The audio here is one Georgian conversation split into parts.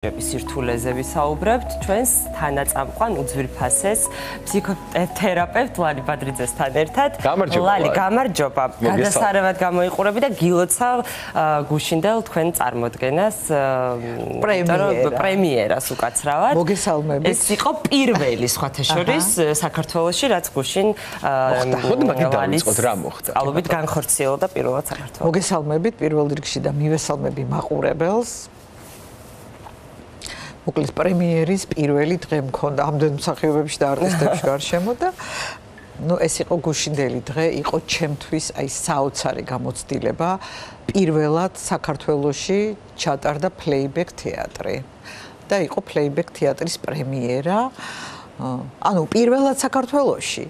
სირთულეზე ვისაუბრებთ ჩვენს თანაწამყვან უძვირფასეს ფსიქოთერაპევტ ლალი ბადრიძესთან ერთად. ლალი, გამარჯობა. გადასარევად გამოიყურები და გილოცავ გუშინდელ თქვენ წარმოდგენას პრემიერას უკაცრავად. მოგესალმებით. ეს იყო პირველი სხვათა შორის საქართველოში, რაც გუშინ ალბათ განხორციელდა პირველად საქართველოში. მოგესალმებით პირველ რიგში და მივესალმები მაყურებელს. მოკლედ პრემიერის პირველი დღე მქონდა ამდენ მსახიობებში და არტისტებში გარშემო და ეს იყო გუშინდელი დღე, იყო ჩემთვის აი საოცარი გამოცდილება. პირველად საქართველოში ჩატარდა პლეიბექ თეატრი და იყო პლეიბექ თეატრის პრემიერა. ანუ პირველად საქართველოში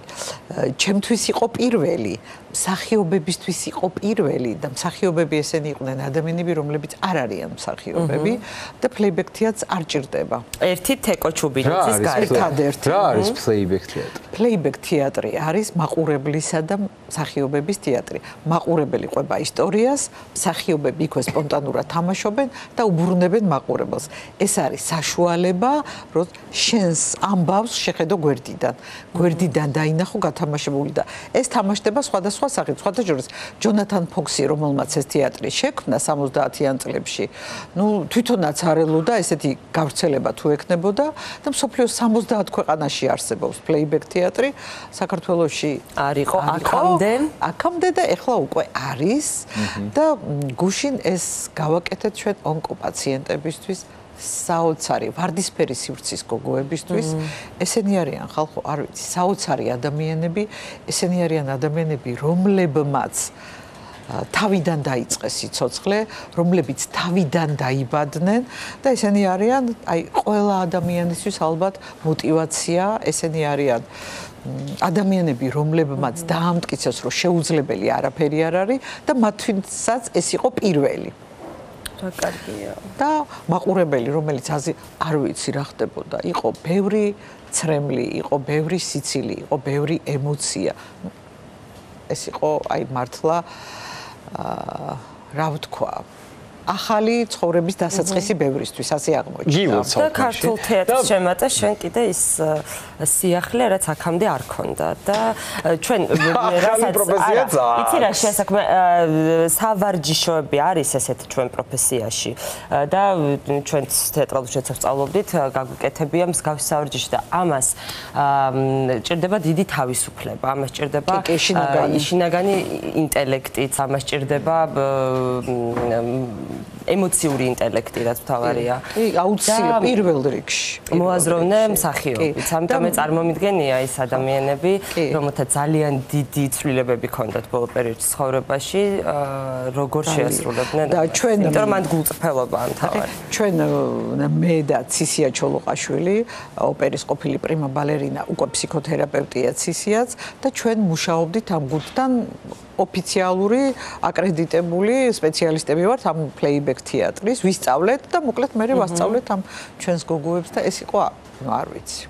ჩემთვის იყო პირველი, მსახიობებისთვის იყო პირველი და მსახიობები ესენი იყვნენ ადამიანები, რომლებიც არ არიან მსახიობები და პლეიბექ თეატრს არ ჭირდება. ერთი თეკო ჩუბინიძის ერთადერთი. რა არის პლეიბექ თეატრი? პლეიბექ თეატრი არის მაყურებლისა და მსახიობების თეატრი. მაყურებელი ყვება ისტორიას, მსახიობები იქვე სპონტანურად თამაშობენ და უბრუნებენ მაყურებელს. ეს არის საშუალება, რომ შენს ამბავს შეხედო გვერდიდან. გვერდიდან დაინახო გათამაშებული და ეს თამაშდება სხვადასხვა სახით. სხვათა შორის ჯონათან ფოქსი, რომელმაც ეს თეატრი შექმნა 70-იან წლებში, თვითონაც არ ელოდა ესეთი გავრცელება თუ ექნებოდა და მსოფლიოს 70 ქვეყანაში არსებობს პლეიბექ თეატრი. საქართველოში არ იყო აქამდე და ეხლა უკვე არის და გუშინ ეს გავაკეთეთ ჩვენ ონკოპაციენტებისთვის. საოცარი ვარდისფერი სივრცის გოგოებისთვის ესენი არიან ხალხო არ ვიცი საოცარი ადამიანები ესენი არიან ადამიანები რომლებმაც თავიდან დაიწყეს სიცოცხლე რომლებიც თავიდან დაიბადნენ და ესენი არიან აი ყველა ადამიანისთვის ალბათ мотиваცია ესენი არიან ადამიანები რომლებმაც დაამტკიცეს რომ შეუძლებელი არაფერი არ არის და მათთვისაც ეს იყო პირველი კარგია. და მაყურებელი, რომელიც არ ვიცი რა ხდებოდა, იყო ბევრი ცრემლი, იყო ბევრი სიცილი, იყო ბევრი ემოცია. ეს იყო აი მართლა რა ვთქვა, ახალი ცხოვრების დასაწყისი ბევრისთვის, ასე აღმოჩნდა. და ქართულ თეატრს შემატა შენ კიდე ის სიახლე, რაც აქამდე არ ქონდა და ჩვენ რასაც იცი რა შესაქმე სავარჯიშოები არის ესეთ ჩვენ პროფესიაში და ჩვენ თეატრალურ შეცავს სწავლობდით, გაგვიკეთებია მსგავსი სავარჯიში და ამას ჭირდება დიდი თავისუფლება, ამას ჭირდება შინაგანი ინტელექტიც, ამას ჭირდება ემოციური ინტელექტი რაც მთავარია. აუცილებლად პირველ რიგში. მოაზროვნე მსახიობიც. ამიტომ წარმომიდგენია ის ადამიანები, რომელთაც ძალიან დიდი ცვლილებები ჰქონდათ ბოლო პერიოდში ცხოვრებაში, როგორ შეასრულებდნენ. და ჩვენ იმიტომ რომ მან გულწრფელობა ამთავარი. ჩვენ მე და ცისია ჩოლოყაშვილი, ოპერის ყოფილი პრიმა ბალერინა, უკვე ფსიქოთერაპევტია ცისიაც და ჩვენ მუშაობდით ამ გუნდთან ოფიციალური აკრედიტებული სპეციალისტები ვართ ამ პლეიბექ თეატრის, ვისწავლეთ და მოკლედ მე ვასწავლეთ ამ ჩვენს გოგოებს და ეს იყო, არ ვიცი.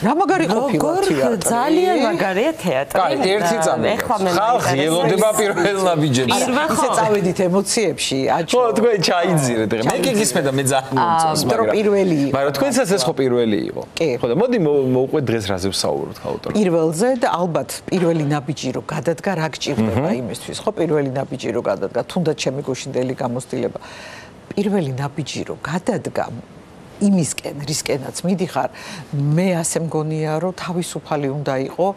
რა მაგარი ყოფილა თეატრი? ძალიან მაგარია თეატრი. კაი, ერთი წამი. ხალხი ელოდება პირველ ნაბიჯებს. ისე წავედით ემოციებში, აჩო. ხო, თქვენ ჩაიძირეთ. მე კი გისმენ და მე ძალიან მომწონს, მაგრამ პირველი იყო. მაგრამ თქვენსაც ეს ხო პირველი იყო. ხო და მოდი მოვყვეთ დღეს რაზე ვსაუბრობთ ხალხო. პირველზე და ალბათ პირველი ნაბიჯი რო გადადგა რა გჭირდება იმისთვის, ხო პირველი ნაბიჯი რო გადადგა, თუნდაც ჩემი გუშინდელი გამოცდილება. პირველი ნაბიჯი რო გადადგა იმისკენ, რისკენაც მიდიხარ, მე ასე მგონია, რომ თავისუფალი უნდა იყო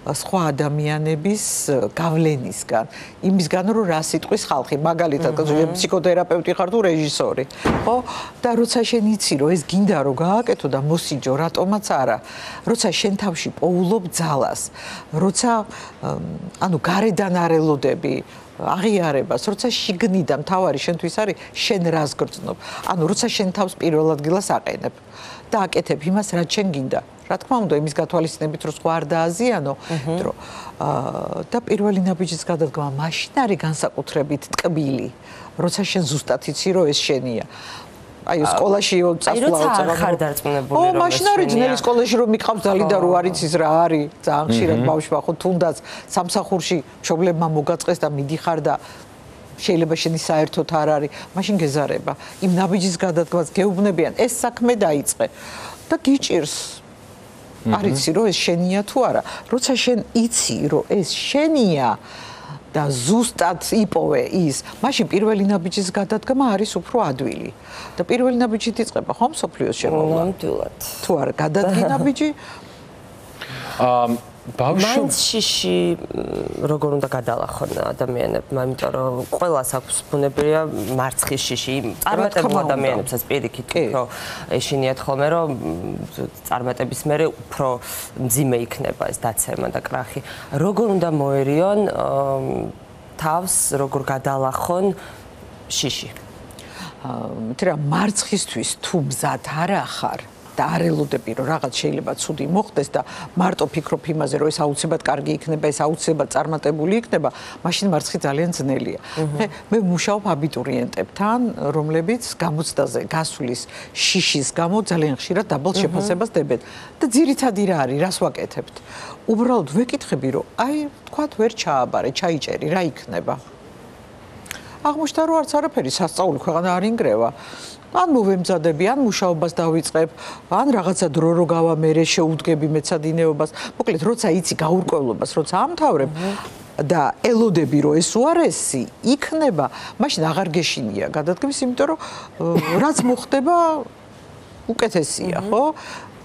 სხვა ადამიანების გავლენისგან, იმისგან, რომ რა სიტყვის ხალხი, მაგალითად, ფსიქოთერაპევტი ხარ თუ რეჟისორი, ხო? და როცა შენ იცი, რომ ეს გინდა რომ გააკეთო და მოსიჯო, რატომაც არა, როცა შენ თავში პოულობ ძალას, როცა ანუ გარედან არ ელოდები აღიარებას, როცა შიგნიდან მთავარი შენთვის არის, შენ რას გრძნობ. ანუ როცა შენ თავს პირველ ადგილას აყენებ და აკეთებ იმას, რაც შენ გინდა. რა თქმა უნდა, იმის გათვალისწინებით, რომ სხვა არ დააზიანო, და პირველი ნაბიჯის გადადგმა მაშინ არის განსაკუთრებით ტკბილი, როცა შენ ზუსტად იცი, რომ ეს შენია. აი სკოლაში წასვლა ხარ დარწმუნებული რომ მაშინ არის ძნელი სკოლაში რომ მიყავს ძალი და რო არ იცის რა არის ძალიან ხშირად ბავშვმა ხო თუნდაც სამსახურში მშობლებმა მოგაწყეს და მიდიხარ და შეიძლება შენი საერთოდ არ არის, მაშინ გეზარება. იმ ნაბიჯის გადადგმას გეუბნებიან, ეს საქმე დაიწყე და გიჭირს. არ იცი რომ ეს შენია თუ არა. როცა შენ იცი რომ ეს შენია და ზუსტად იპოვე ის, მაშინ პირველი ნაბიჯის გადადგმა არის უფრო ადვილი. და პირველი ნაბიჯით იწყება ხომ სოფლიოს შემოვლა. ნამდვილად. თუ არ გადადგი ნაბიჯი მაინც შიში როგორ უნდა გადალახონ ადამიანებმა, იმიტომ რომ ყველას აქვს ბუნებრივია მარცხის შიში. წარმატებულ ადამიანებსაც პირიქით უფრო ეშინიათ ხოლმე, რომ წარმატების მერე უფრო მძიმე იქნება ეს დაცემა და კრახი. როგორ უნდა მოერიონ თავს, როგორ გადალახონ შიში? მეტყვი მარცხისთვის თუ მზად არ ახარ და არ ელოდები რომ რაღაც შეიძლება ცუდი მოხდეს და მარტო ფიქრობ იმაზე რომ ეს აუცილებლად კარგი იქნება, ეს აუცილებლად წარმატებული იქნება, მაშინ მარცხი ძალიან ძნელია. მე მუშაობ აბიტურიენტებთან, რომლებიც გამოცდაზე გასulis შიშის გამო ძალიან ხშირად დაბალ შეფასებას დებენ და ძირითადი რა არის, რას ვაკეთებთ? უბრალოდ ვეკითხები რომ აი თქვათ ვერ ჩააბარე, ჩაიჭერი, რა იქნება? აღმოჩნდა რომ არც არაფერი სასწაული ქვეყანა არ ინგრევა. ან მოვემზადები, ან მუშაობას დავიწყებ, ან რაღაცა დრო რო გავა მერე შეუდგები მეცადინეობას. მოკლედ, როცა იცი გაურკვევლობას, როცა ამთავრებ და ელოდები რომ ეს უარესი იქნება, მაშინ აღარ გეშინია გადადგმის, იმიტომ რომ რაც მოხდება უკეთესია, ხო?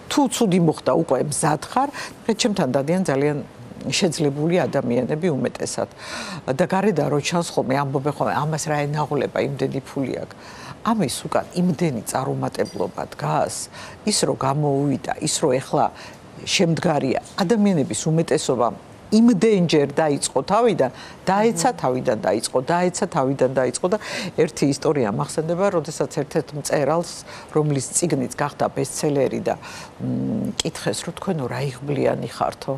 თუ ცუდი მოხდა, უკვე მზად ხარ, ჩემთან დადიან ძალიან შეძლებული ადამიანები უმეტესად. და გარედან რო ჩანს ხოლმე ამბობენ ხოლმე, ამას რა ენაღლება, იმდენი ფული აქვს. ამის უკან იმდენი წარუმატებლობა დგას, ის რო გამოუვიდა, ის რო ეხლა შემდგარია ადამიანების უმეტესობამ იმდენჯერ დაიწყო თავიდან, დაეცა თავიდან დაიწყო და ერთი ისტორია მახსენდება, როდესაც ერთ-ერთ მწერალს, რომლის წიგნიც გახდა ბესტსელერი და კითხეს, რომ თქვენო რა იღბლიანი ხართო?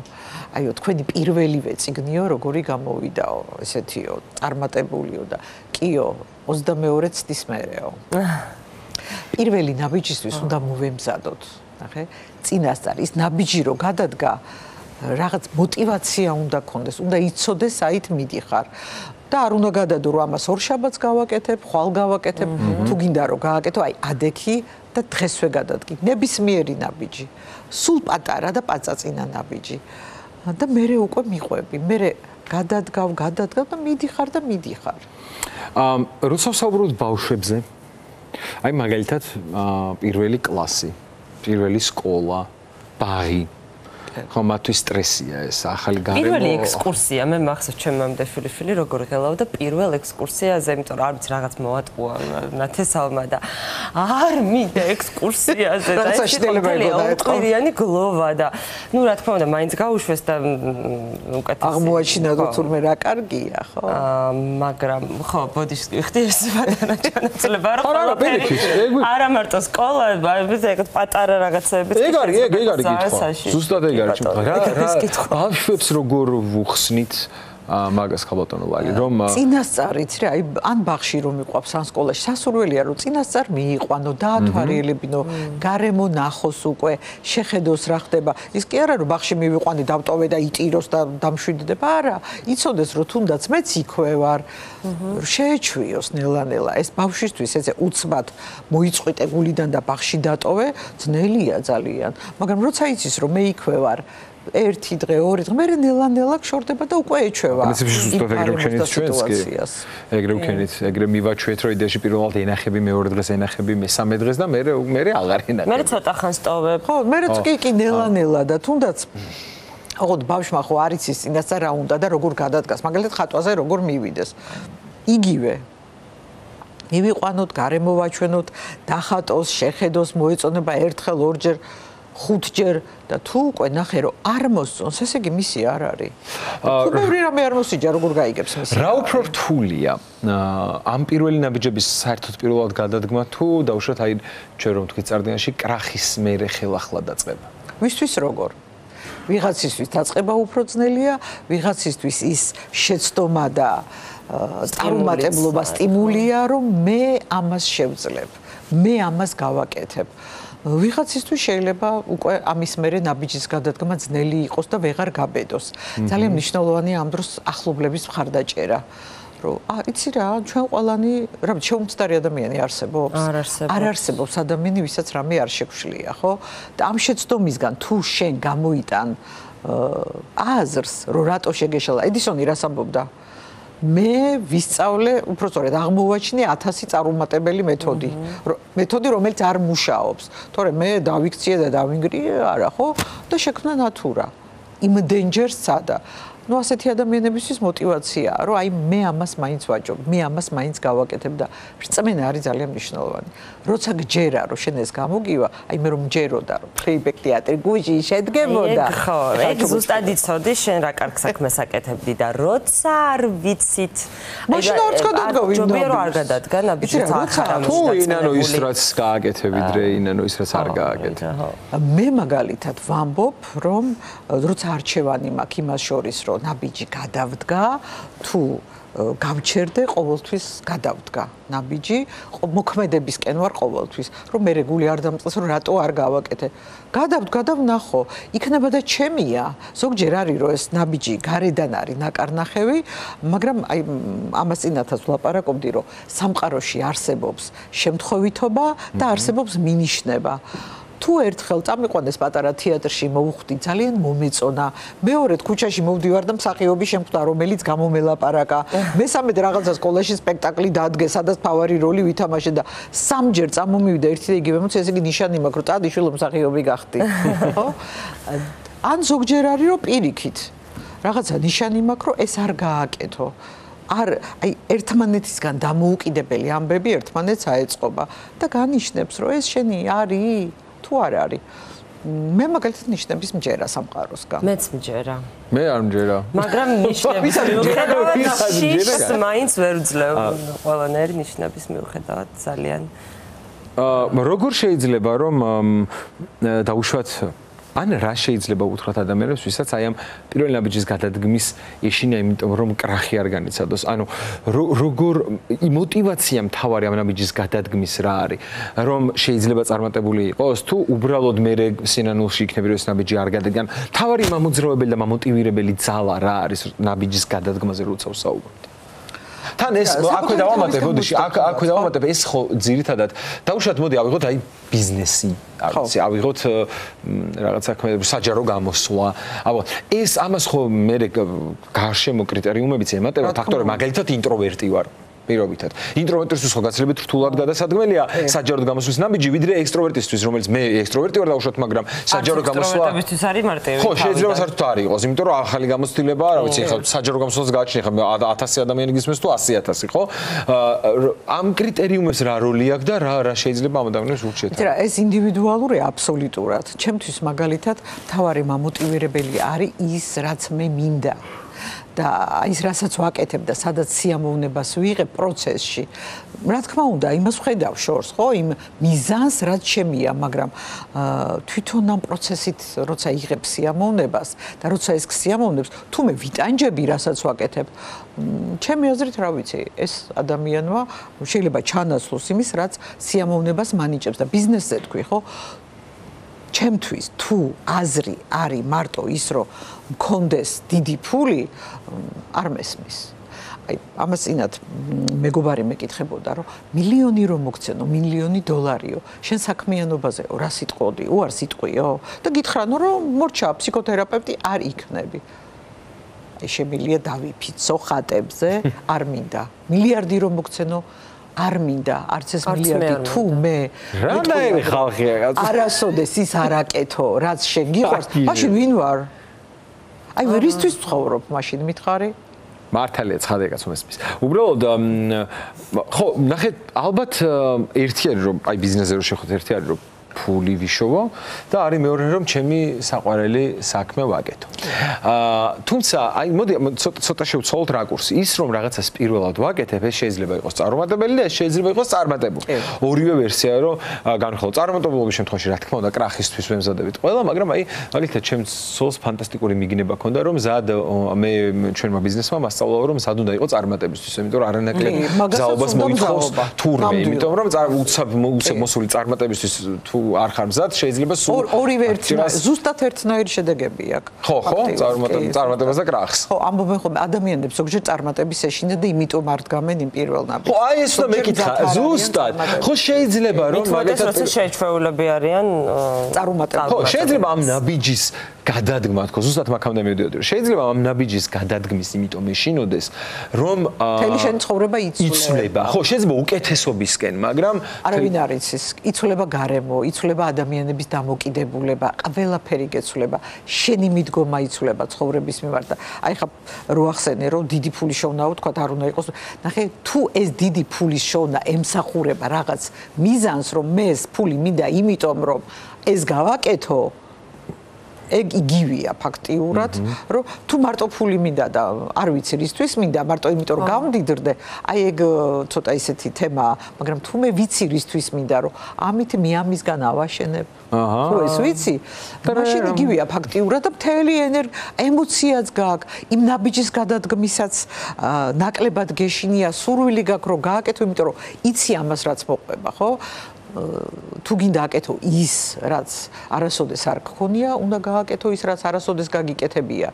აიო, თქვენი პირველივე წიგნიო, როგორი გამოვიდაო, ესეთიო, წარმატებულიო და კიო, 22 წლის მერეო. პირველი ნაბიჯისთვის უნდა მოვემზადოთ, ნახე? წინასწარ ის ნაბიჯი რო გადადგა რაღაც мотивация უნდა გქონდეს, უნდა იცოდეს საით მიდიხარ. და არ უნდა გადადო რომ ამას ორშაბათს გავაკეთებ, ხვალ გავაკეთებ, თუ გინდა რომ გააკეთო, აი ადექი და დღესვე გადადგი. ნებისმიერი ნაბიჯი, სულ პატარა და პაწაწინა ნაბიჯი. და მერე უკვე მიყვები, მერე გადადგავ და მიდიხარ. როცა ვსაუბრობთ ბავშვებზე, აი მაგალითად პირველი კლასი, პირველი სკოლა, ბაღი ხო მათთვის სტრესია ეს ახალი გარემო. პირველი ექსკურსია, მე მახსოვს ჩემ მამდა φίλი როგორ ღელავდა პირველ ექსკურსიაზე, იმიტომ რომ არ ვიცი რაღაც მოვატყუა ნათესავმა და არ მინდა ექსკურსიაზე და ეს ოთხკვირიანი გლოვა და ნუ რა თქმა უნდა მაინც გაუშვეს და უკეთეს აღმოაჩინა რომ თურმე რა კარგია, ხო? მაგრამ ხო ბოდიშს ვიხდი ეს ბატონა ჩანაცვლება რა არა მარტო სკოლა, ეგ პატარა რაღაცები. ეგ არის კითხვა. ზუსტად ეგ ბავშვებს როგორ ვუხსნით მაგას ხალბატონო ლალი რომ წინასწარით რა აი ან ბაღში რომ იყვავს ან სკოლაში სასურველია რომ წინასწარ მიიყვანო დაათვალიერებინო გარემო ნახოს უკვე შეხედოს რა ხდება ის კი არა რომ ბაღში მივიყვანი დავტოვე და იტიროს და დამშვიდდება არა იცოდეს რომ თუნდაც მეც იქვე ვარ შეეჩვიოს ნელა-ნელა ეს ბავშვისთვის ესე უცბად მოიწყვიტე გულიდან და ბაღში დატოვე ძნელია ძალიან მაგრამ როცა იცის რომ მე იქვე ვარ ერთი დღე, ორი დღე, მე ნელა-ნელა გშორდება და უკვე ეჩვევა. ეს ზუსტად ეგრე ვქენით ჩვენს კი. ეგრე ვქენით, ეგრე მივაჩვეთ, რომ იდეაში პირველად ენახები, მეორე დღეს ენახები, მესამე დღეს და მე აღარ ენახები. მე ცოტა ხანს ტოვებ. ხო, მე კი ნელა-ნელა და თუნდაც ოღონდ ბავშვმა ხო არ იცის წინასწარ რა უნდა და როგორ გადადგას, მაგალითად ხატვაზე როგორ მივიდეს. იგივე. მივიყვანოთ, გარემო ვაჩვენოთ, დახატოს, შეხედოს, მოეწონება ერთხელ, ორჯერ ხუთჯერ და თუ უკვე ნახე რომ არ მოსწონს, ესე იგი მისი არ არის. უბრალოდ რამე არ მოსიჯა, როგორ გაიგებს მისი. რა უფრო რთულია ამ პირველი ნაბიჯების საერთოდ პირველად გადადგმა თუ დაუშვათ აი ჩვენ რომ თქვით წარდგენაში კრახის მერე ხელახლა დაწყება. ვისთვის როგორ? ვიღაცისთვის დაწყება უფრო ძნელია, ვიღაცისთვის ის შეცდომა და წარუმატებლობა სტიმულია, რომ მე ამას შევძლებ, მე ამას გავაკეთებ. ვიღაცისთვის შეიძლება უკვე ამის მერე ნაბიჯის გადადგმა ძნელი იყოს და ვეღარ გაბედოს. ძალიან მნიშვნელოვანია ამ დროს ახლობლების მხარდაჭერა. რომ იცი რა, ჩვენ ყველანი, რა ვიცი, შეუმცდარი ადამიანი არსებობს? არ არსებობს ადამიანი, ვისაც რამე არ შეგვშლია, ხო? და ამ შეცდომისგან თუ შენ გამოიტან აზრს, რომ რატო შეგეშალა, ედისონი რას ამბობდა? მე ვისწავლე, უბრალოდ აღმოვაჩინე 1000 წარუმატებელი მეთოდი. მეთოდი, რომელიც არ მუშაობს. თორე მე დავიქციე და დავინგრიე, არა ხო? და შექმნა ნატურა. იმდენჯერ სადა. ნუ ასეთი ადამიანებისთვის мотиваციაა, რომ აი მე ამას მაინც ვაჭობ, მე ამას მაინც გავაკეთებ და რწმენა არის ძალიან მნიშვნელოვანი. როცა გჯერა, რომ შენ ეს გამოგივა, აი მე რომ მჯეროდა, რომ ფრეიბეკ თეატრი გუჟი შედგებოდა. ხო, ეგ ზუსტად იცოდი, შენ რა კარგ საქმეს აკეთებდი და როცა არ ვიცით, მაშინ არც გადადგავი ნაბიჯი. ჯობია რომ არ გადადგა ნაბიჯი. თუ ინანო ის რაც გააკეთები დრე, ინანო ის რაც არ გააკეთე. მე მაგალითად ვამბობ, რომ როცა არჩევანი მაქვს იმას შორის, რომ ნაბიჯი გადავდგა, თუ გავჩერდე, ყოველთვის გადავდგა ნაბიჯი, მოქმედებისკენ ვარ ყოველთვის, რომ მე რეგული არ დამწყეს, რომ რატო არ გავაკეთე. გადავდგა და ვნახო, იქნება და ჩემია. ზოგჯერ არის, რომ ეს ნაბიჯი გარედან არის ნაკარნახევი, მაგრამ აი ამას წინათაც ვლაპარაკობდი, რომ სამყაროში არსებობს შემთხვევითობა და არსებობს მინიშნება. თუ ერთხელ წამიყვანეს პატარა თეატრში მოვხვდი, ძალიან მომეწონა. მეორედ ქუჩაში მოვდივარ და მსახიობი შემხვდა, რომელიც გამომელაპარაკა. მესამედ რაღაცა სკოლაში სპექტაკლი დაადგე, სადაც ფავარი როლი ვითამაშე და სამჯერ წამომივიდა ერთი და იგივე ემოცია, ესე იგი ნიშანი მაქვს, რომ წადი შვილო მსახიობი გახდი. ხო? ან ზოგჯერ არის, რომ პირიქით. რაღაცა ნიშანი მაქვს, რომ ეს არ გააკეთო. აი ერთმანეთისგან დამოუკიდებელი ამბები ერთმანეთს აეწყობა და განიშნებს, რომ ეს შენი არის თუ არ არის. მე მაგალითად ნიშნების მჯერა სამყაროსგან. მეც მჯერა. მე არ მჯერა. მაგრამ ნიშნების მიუხედავად მაინც ვერ ვძლევ ყველანაირი ნიშნების მიუხედავად ძალიან. როგორ შეიძლება რომ დაუშვათ ან რა შეიძლება უთხრათ ადამიანებს, ვისაც აი ამ პირველი ნაბიჯის გადადგმის ეშინა, იმიტომ რომ კრახი არ განიცადოს. ანუ როგორ мотиваცია მთავარი ამ ნაბიჯის გადადგმის რა არის? რომ შეიძლება წარმატებული იყოს თუ უბრალოდ მე სინანულში იქნები რომ ეს ნაბიჯი არ გადადგან. მთავარი მამოძრავებელი და მამოტივირებელი ძალა რა არის ნაბიჯის გადადგმაზე როცა ვსაუბრობთ? თან ეს აქვე დავამატებ, ბოდიში, აქვე დავამატებ ეს ხო ძირითადად დაუშვათ მოდი ავიღოთ აი ბიზნესი, არ ვიცი, ავიღოთ რაღაც საქმე, საჯარო გამოსვლა. ალბათ ეს ამას ხო მე გარშემო კრიტერიუმებიც ემატება ფაქტორი, მაგალითად ინტროვერტი ვარ. პირობითად. ინტროვერტისთვის ხო გაცილებით რთულად გადასადგმელია საჯარო გამოსვლის ნაბიჯი, ვიდრე ექსტროვერტისთვის, რომელიც მე ექსტროვერტი ვარ დაუშვათ, მაგრამ საჯარო გამოსვლა ექსტროვერტისთვის არის მარტივი. ხო, შეიძლება საერთოდ არ იყოს, იმიტომ რომ ახალი გამოცდილება, რა ვიცი, ხა საჯარო გამოსვლას გააჩნია, ხა 1000 ადამიანი გისმენს თუ 100,000, ხო? ამ კრიტერიუმებს რა როლი აქვს და რა შეიძლება ამ ადამიანებს ურჩიეთ? იცი რა, ეს ინდივიდუალურია აბსოლუტურად. ჩემთვის მაგალითად თავარი მამოტივირებელი არის ის, რაც მე მინდა. და ის რასაც ვაკეთებ და სადაც სიამოვნებას ვიღებ პროცესში. რა თქმა უნდა, იმას ვხედავ შორს, ხო, იმ მიზანს, რაც შემია, მაგრამ თვითონ ამ პროცესით როცა იღებ სიამოვნებას და როცა ეს სიამოვნებს, თუ მე ვიტანჯები, რასაც ვაკეთებ, ჩემი აზრით, რა ვიცი, ეს ადამიანმა შეიძლება ჩანაცვლოს იმის, რაც სიამოვნებას მანიჭებს და ბიზნესზე თქვი, ხო? ჩემთვის თუ აზრი არის მარტო ის, რომ მქონდეს დიდი ფული, არ მესმის. აი, ამას წინათ მეგობარი მეკითხებოდა, რომ მილიონი რომ მოგცენო, $1,000,000 შენ საქმიანობაზე რა სიტყოდი, უარ სიტყვიო და გითხრანო, რომ მორჩა ფსიქოთერაპევტი არ იქნები. აი, შემიძლია დავიფიცო ხატებზე, არ მინდა. $1,000,000 რომ მოგცენო, არ მინდა, არც ეს $1,000,000 თუ მე რანაირი ხალხია კაცო. არასოდეს ის არაკეთო, რაც შენ გიყვარს, მაშინ ვინ ვარ? აი, ვერისთვის ვცხოვრობ, მაშინ მითხარი? მართალია ცხადია კაცო მესმის. უბრალოდ ხო, ნახეთ, ალბათ ერთი არის რომ აი ბიზნესზე რო შეხოთ, ერთი არის რომ ფული ვიშოვო და არის მეორე რომ ჩემი საყვარელი საქმე ვაკეთო. თუმცა აი მოდი ცოტა შევცვალოთ რაკურსი. ის რომ რაღაცას პირველად ვაკეთებ, ეს შეიძლება იყოს წარუმატებელი და ეს შეიძლება იყოს წარმატებული. ორივე ვერსია რომ განხილავ წარმატებულობის შემთხვევაში რა თქმა უნდა კრახისთვის ვემზადებით ყველა, მაგრამ აი მაგალითად ჩემს სულს ფანტასტიკური მიგინება ქონდა რომ ზად მე ჩვენმა ბიზნესმა მასწავლა რომ ზად უნდა იყოს წარმატებისთვის, იმიტომ რომ არანაკლებ ძალობას მოითხოვს თურმე, იმიტომ რომ უცებ მოსული წარმატებისთვის თუ არ ხარ მზად, შეიძლება სულ ორივე ზუსტად ერთნაირი შედეგები აქვს. ხო, წარმატებას და კრახს. ხო, ამბობენ ხოლმე ადამიანებს ზოგჯერ წარმატების ეშინია და იმიტომ არ დგამენ იმ პირველ ნაბიჯს. ხო, აი ეს უნდა მეკითხა, ზუსტად. ხო, შეიძლება რომ მაგალითად როცა შეჩვეულები არიან წარმატებული. ხო, შეიძლება ამ ნაბიჯის გადადგმა თქო, ზუსტად მაგამდე მივდიოდი. შეიძლება ამ ნაბიჯის გადადგმის იმიტომ ეშინოდეს, რომ მთელი შენი ცხოვრება იცვლება. ხო, შეიძლება უკეთესობისკენ, მაგრამ არავინ არ იცის. იცვლება გარემო, იცვლება ადამიანების დამოკიდებულება, ყველაფერი გეცვლება. შენი მიდგომა იცვლება ცხოვრების მიმართ და აი ხა რო ახსენე რომ დიდი ფულის შოვნა ვთქვა, არ უნდა იყოს. ნახე, თუ ეს დიდი ფულის შოვნა ემსახურება რაღაც მიზანს, რომ მე ეს ფული მინდა იმიტომ რომ ეს გავაკეთო, ეგ იგივეა ფაქტიურად, რომ თუ მარტო ფული მინდა და არ ვიცი რისთვის მინდა, მარტო იმიტომ რომ გავდიდრდე, აი ეგ ცოტა ისეთი თემაა, მაგრამ თუ მე ვიცი რისთვის მინდა, რომ ამით მე ამისგან ავაშენებ, თუ ეს ვიცი, მაშინ იგივეა ფაქტიურად და მთელი ემოციაც გაქვს, იმ ნაბიჯის გადადგმისაც ნაკლებად გეშინია, სურვილი გაქვს რომ გააკეთო, იმიტომ რომ იცი ამას რაც მოყვება, ხო? თუ გინდა აკეთო ის, რაც არასოდეს არ გქონია, უნდა გააკეთო ის, რაც არასოდეს გაგიკეთებია.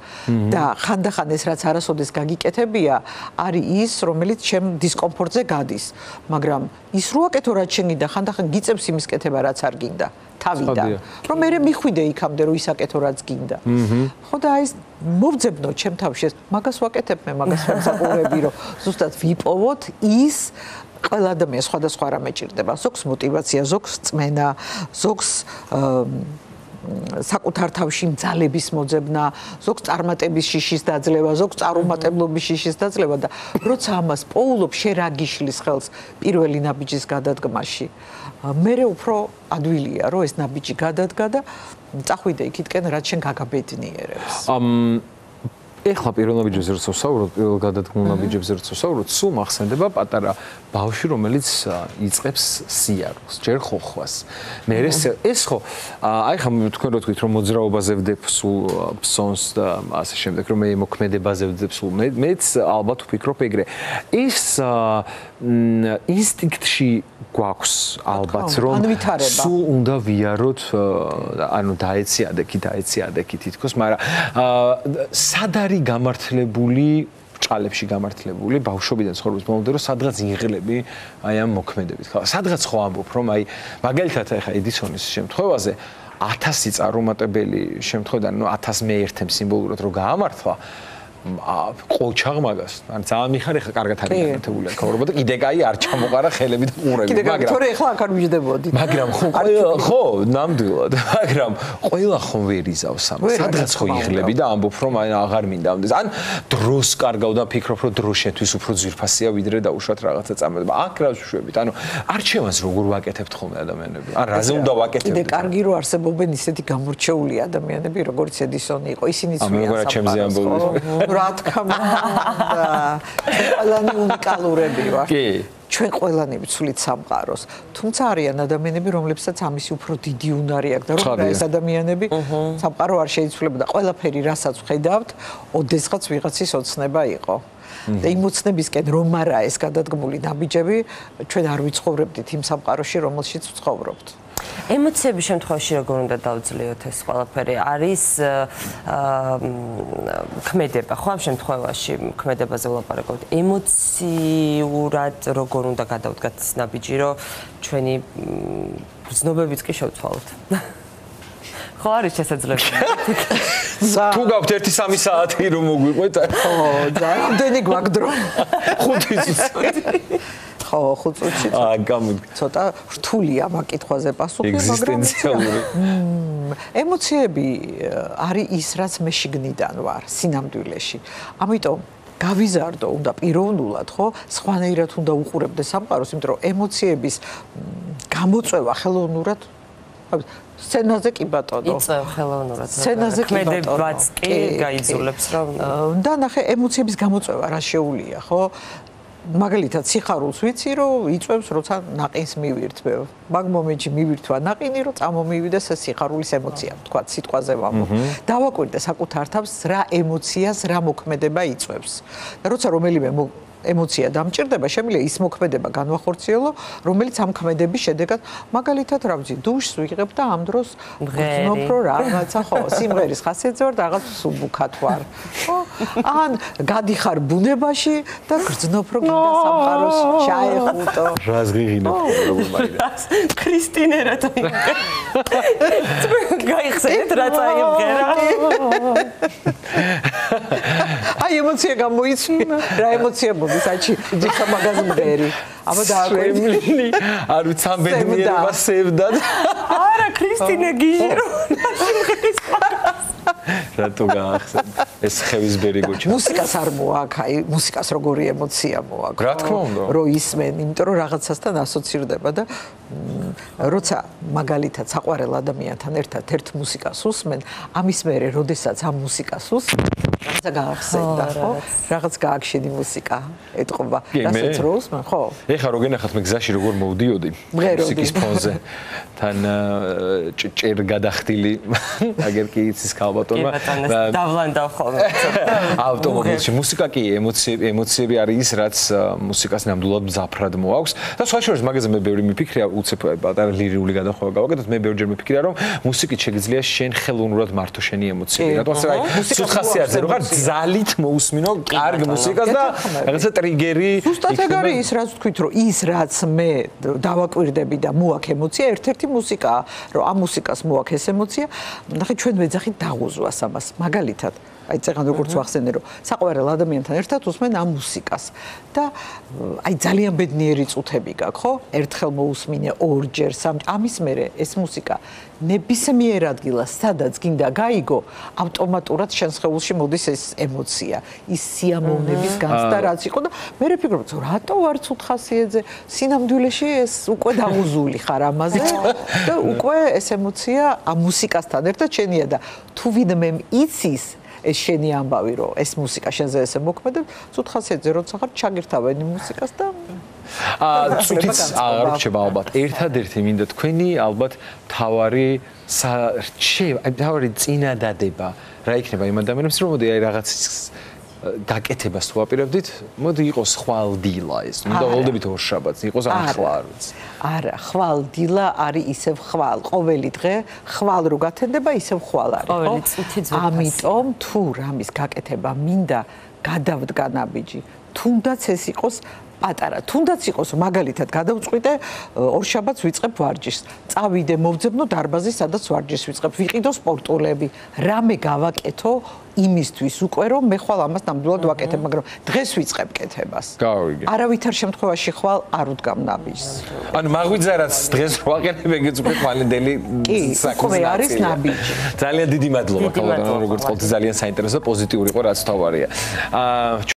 და ხანდახან ეს, რაც არასოდეს გაგიკეთებია, არის ის, რომელიც ჩემ დისკომფორტზე გადის. მაგრამ ის რო აკეთო, რაც შენ გინდა, ხანდახან გიწევს იმის კეთება, რაც არ გინდა. თავიდან. რომ მე მიხვიდე იქამდე, რომ ის აკეთო, რაც გინდა. ხო და აი ეს მოვძებნო ჩემ თავში, მაგას ვაკეთებ მე, მაგას ვამსახურები, რომ ზუსტად ვიპოვოთ ის ყველა ადამიანს სხვადასხვა რამე ჭირდება. ზოგს мотиваცია, ზოგს წმენა, ზოგს საკუთარ თავში მძალების მოძებნა, ზოგს წარმატების შიშის დაძლევა, ზოგს წარუმატებლობის შიშის დაძლევა და როცა ამას პოულობ შე რა გიშლის ხელს პირველი ნაბიჯის გადადგმაში. მე უფრო ადვილია, რომ ეს ნაბიჯი გადადგა და წახვიდე იქითკენ, რაც შენ გაგაბედნიერებს. ეხლა პირველ ნაბიჯებზე როცა ვსაუბრობ, პირველ გადადგმულ ნაბიჯებზე როცა ვსაუბრობ, სულ მახსენდება პატარა ბავშვი, რომელიც იწყებს სიარულს, ჯერ ხოხვას. მე ეს ხო, აი ხა თქვენ რო თქვით, რომ მოძრაობაზე ვდებ სულ ფსონს და ასე შემდეგ, რომ მე მოქმედებაზე ვდებ სულ, მეც ალბათ ვფიქრობ ეგრე. ის ინსტინქტში გვაქვს ალბათ, რომ სულ უნდა ვიაროთ, ანუ დაეციადე თითქოს, მაგრამ სად არის გამართლებული ჭალებში გამართლებული ბავშვობიდან ცხოვრების ბოლომდე რომ სადღაც იღლები აი ამ მოქმედებით. სადღაც ხო ამბობ რომ აი მაგალითად ახლა ედისონის შემთხვევაზე 1000 წარუმატებელი შემთხვევიდან 1000 მე ერთემ სიმბოლურად რო გაამართლა ყოჩაღ მაგას. ან ძალიან მიხარ ახლა კარგად არის განათებული ცხოვრება და კიდე კაი არ ჩამოყარა ხელები და ყურები, მაგრამ თორე ახლა აქ არ ვიждებოდი. მაგრამ ხო, ნამდვილად, მაგრამ ყველა ხომ ვერ იზავს ამას. სადღაც ხო იღლები და ამბობ რომ აი აღარ მინდა ამდეს. ან დროს კარგავ და ფიქრობ რომ დრო შენთვის უფრო ძვირფასია ვიდრე დაუშვათ რაღაცა წამოდება. აქ რა ვშვებით? ანუ არჩევანს როგორ ვაკეთებთ ხოლმე ადამიანები? ან რაზე უნდა ვაკეთებთ? კიდე კარგი რომ არსებობენ ისეთი გამორჩეული ადამიანები, როგორც ედისონი იყო. ისინი ცვიან სამყაროს. რა თქმა უნდა, ყველანი უნიკალურები ვართ. კი. ჩვენ ყველანი ვცვლით სამყაროს. თუმცა არიან ადამიანები, რომლებსაც ამისი უფრო დიდი უნარი აქვს და რომ ეს ადამიანები სამყარო არ შეიცვლება და ყველაფერი, რასაც ვხედავთ, ოდესღაც ვიღაცის ოცნება იყო. და იმ ოცნებისკენ რომ არა ეს გადადგმული ნაბიჯები, ჩვენ არ ვიცხოვრებდით იმ სამყაროში, რომელშიც ვცხოვრობთ. ემოციების შემთხვევაში როგორ უნდა დავძლიოთ ეს ყველაფერი? არის ქმედება, ხო ამ შემთხვევაში ქმედებაზე ვლაპარაკობთ. ემოციურად როგორ უნდა გადავდგათ ეს ნაბიჯი, რომ ჩვენი გრძნობებიც კი შევცვალოთ? ხო არის შესაძლებელი. თუ გაქვთ 1-3 საათი რომ მოგვიყვეთ? ხო, რამდენი გვაქვს დრო? 5 წუთი. ხო, 5 წუთში. ცოტა რთულია ამ კითხვაზე პასუხი, მაგრამ ეგზისტენციალური. ემოციები არის ის, რაც მე შიგნიდან ვარ, სინამდვილეში. ამიტომ გავიზარდო უნდა პიროვნულად, ხო? სხვანაირად უნდა უყურებდე სამყაროს, იმიტომ რომ ემოციების გამოწვევა ხელოვნურად სცენაზე კი ბატონო. იწევ ხელოვნურად. სცენაზე კი ბატონო. ქმედებაც კი გაიძულებს რომ და ნახე ემოციების გამოწვევა რა შეუულია, ხო? მაგალითად სიხარულს ვიცი რომ იწევს როცა ნაყინს მივირთვევ. მაგ მომენტში მივირთვა ნაყინი რომ წამომივიდეს ეს სიხარულის ემოცია, თქვა სიტყვაზე ვამბობ. დავაკვირდე საკუთარ თავს რა ემოციას, რა მოქმედება იწევს. და როცა რომელიმე ემოცია დამჭირდება, შემიძლია ის მოქმედება განვახორციელო, რომელიც ამ ქმედების შედეგად მაგალითად რა ვიცი, დუშს ვიღებ და ამ დროს გძნობ რომ რაღაცა ხო, სიმღერის ხასიათზე ვარ და რაღაც სუბუქად ვარ. ხო? ან გადიხარ ბუნებაში და გძნობ რომ გინდა სამყაროს ჩაეხუტო. რას გიღინო როგორ მაინდა. ქრისტინე რა თქმა გაიხსენეთ რა წაიღერა. აი ემოცია გამოიწვია. რა ემოცია მოდის აჩი ძიქა მაგაზ მღერი. აბა დააკვირდი. არ ვიცი ამ ბედნიერება სევდა. არა ქრისტინე გიჟრო. რატო გაახსენე? ეს ხევისბერი გოჩა. მუსიკას არ მოაქვს, აი მუსიკას როგორი ემოცია მოაქვს. რა თქმა უნდა. რო ისმენ, იმიტომ რომ რაღაცასთან ასოცირდება და როცა მაგალითად საყვარელ ადამიანთან ერთად ერთ მუსიკას უსმენ, ამის მერე, როდესაც ამ მუსიკას უსმენ, რაღაცა გაახსენდა, ხო? რაღაც გააგშენი მუსიკა ეთყობა. რასაც რო უსმენ, ხო? ეხლა რო გენახათ მე გზაში როგორ მოვდიოდი მუსიკის ფონზე. თან ჭერ გადახდილი, აგერ კი იცის ქალბატონმა და დავლანდავ ხოლმე. ავტომობილში მუსიკა კი ემოციები არის ის, რაც მუსიკას ნამდვილად მძაფრად მოაქვს და სხვა შორის მაგაზე მე ბევრი მიფიქრია, უცებ პატარა ლირიული გადახვევა გავაკეთოთ, მე ბევრჯერ მიფიქრია, რომ მუსიკით შეგიძლია შენ ხელოვნურად მართო შენი ემოციები. რატომაც აი სულ ხასიათზე რო ხარ ძალით მოусმინო კარგ მუსიკას და რაღაცა ტრიგერი ზუსტად ეგ არის ის, რაც თქვით, რომ ის რაც მე დავაკვირდები და მოაქვს ემოცია, ერთ-ერთი მუსიკაა, რომ ამ მუსიკას მოაქვს ეს ემოცია, ნახე ჩვენ ვეძახით დაღუზვას ამას. მაგალითად აი წეგან როგორც ვახსენე რომ საყვარელ ადამიანთან ერთად უსმენ ამ მუსიკას და აი ძალიან ბედნიერი წუთები გაქვს ხო ერთხელ მოусმინე ორჯერ ამის მერე ეს მუსიკა ნებისმიერ ადგილას სადაც გინდა გაიგო ავტომატურად შენ სხეულში მოდის ეს ემოცია ის სიამოვნების განცდა რაც იყო და მე ვფიქრობ რომ რატო ვარ ცუდ ხასიათზე სინამდვილეში ეს უკვე დაღუზული ხარ ამაზე და უკვე ეს ემოცია ამ მუსიკასთან ერთად შენია და თუ ვინმე იცის ეს შენი ამბავი რომ ეს მუსიკა შენზე ესე მოქმედებს ცუდ ხასიათზე როცა ხარ ჩაგირთავენი მუსიკას და ცუდიც არ რჩება ალბათ ერთადერთი მინდა თქვენი ალბათ თავარი თავარი წინადადება რა იქნება იმ ადამიანებს რომ მოდი აი რაღაც გაკეთებას თუ აპირებდით მოდი იყოს ხვალდილა ეს მინდა ველოდებით ორშაბათს იყოს ახლა არ ვიცი არა ხვალდილა არის ისევ ხვალ ყოველი დღე ხვალ რო გათენდება ისევ ხვალ არის ხო ამიტომ თუ რამის გაკეთება მინდა გადავდგა ნაბიჯი თუნდაც ეს იყოს პატარა თუნდაც იყოს მაგალითად გადავწყვიტე ორშაბათს ვიწყებ ვარჯიშს წავიდე მოვძებნო დარბაზი სადაც ვარჯიშს ვიწყებ ვიყიდო სპორტულები რამე გავაკეთო იმისთვის უკვე რომ მე ხვალ ამას ნამდვილად ვაკეთებ მაგრამ დღეს ვიწყებ კეთებას გავიგე არავითარ შემთხვევაში ხვალ არ უდგამ ნაბიჯს ანუ მაგვიძა რაც დღეს ვაკეთებ ეგეც უკვე ხვალინდელი საქმე არის ნაბიჯი ძალიან დიდი მადლობა ქალბატონო როგორც ყოველთვის ძალიან საინტერესო პოზიტიური იყო რაც თავარია